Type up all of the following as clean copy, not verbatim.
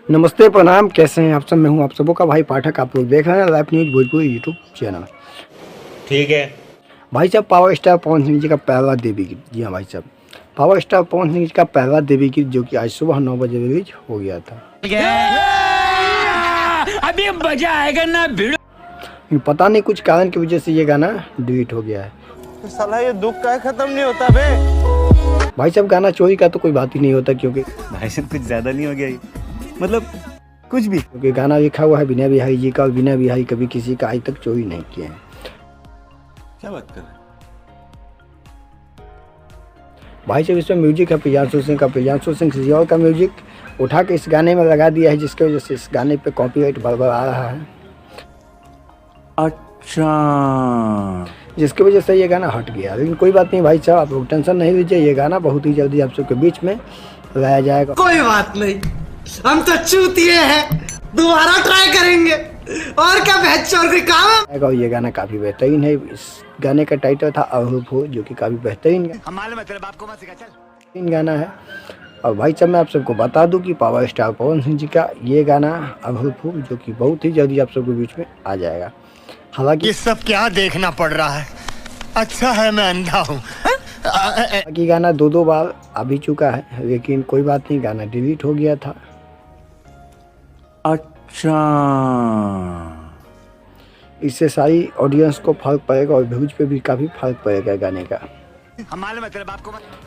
नमस्ते प्रणाम, कैसे हैं आप सब। मैं हूं आप सबों का भाई पाठक। आप लोग देख रहे हैं live news Bhojpuri YouTube channel. ठीक है भाई साहब, पावर स्टार पवन सिंह जी का पहला देवी गीत, जी हाँ भाई साहब, पावर स्टार पवन सिंह जी का पहला देवी गीत जो कि आज सुबह 9 बजे रिलीज हो गया था। अभी मजा आएगा ना भिड़ो। पता नहीं कुछ कारण की वजह से ये गाना डिलीट हो गया है। तो साला ये दुख का खत्म नहीं होता बे। भाई साहब, गाना चोरी का तो कोई बात ही नहीं होता, क्योंकि भाई साहब कुछ ज्यादा नहीं हो गया ये? मतलब कुछ भी। क्योंकि गाना लिखा हुआ है बिना बिहारी जी का, और बिना बिहारी कभी किसी का आज तक चोरी नहीं किए हैं। क्या बात कर रहे हैं? भाई साहब, इसमें म्यूजिक है प्रियांशु सिंह का। प्रियांशु सिंह सियोल का म्यूजिक उठा के इस गाने में लगा दिया है, जिसकी वजह से इस गाने पे कॉपीराइट बरबर आ रहा है, अच्छा, जिसकी वजह से ये गाना हट गया। लेकिन कोई बात नहीं भाई साहब, आप लोग टेंशन नहीं लीजिए, ये गाना बहुत ही जल्दी आप सबके बीच में लाया जाएगा। कोई बात नहीं, हम तो चूतिए हैं, दोबारा ट्राई करेंगे और क्या बेहतर कोई काम है। और ये गाना काफ़ी बेहतरीन है। इस गाने का टाइटल था अभूप हो, जो कि काफ़ी बेहतरीन गाना है। और भाई साहब, मैं आप सबको बता दूं कि पावर स्टार पवन सिंह जी का ये गाना अभूप हो, जो कि बहुत ही जल्दी आप सबके बीच में आ जाएगा। हालांकि ये सब क्या देखना पड़ रहा है? अच्छा है मैं अंधा हूँ। बाकी गाना दो बार आ भी चुका है, लेकिन कोई बात नहीं, गाना डिलीट हो गया था। अच्छा, इससे सारी ऑडियंस को फर्क पड़ेगा और व्यूज पे भी काफ़ी फर्क पड़ेगा गाने का,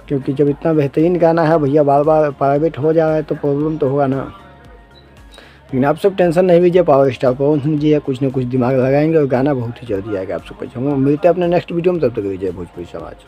क्योंकि जब इतना बेहतरीन गाना है भैया बार बार प्राइवेट हो जा रहा है तो प्रॉब्लम तो होगा ना। लेकिन आप सब टेंशन नहीं लीजिए, पावर स्टार पवन सिंह जी है, कुछ ना कुछ दिमाग लगाएंगे और गाना बहुत ही जल्दी आएगा आप सबको। हम मिलते हैं अपने नेक्स्ट वीडियो में, तब तक लीजिए भोजपुरी समाज।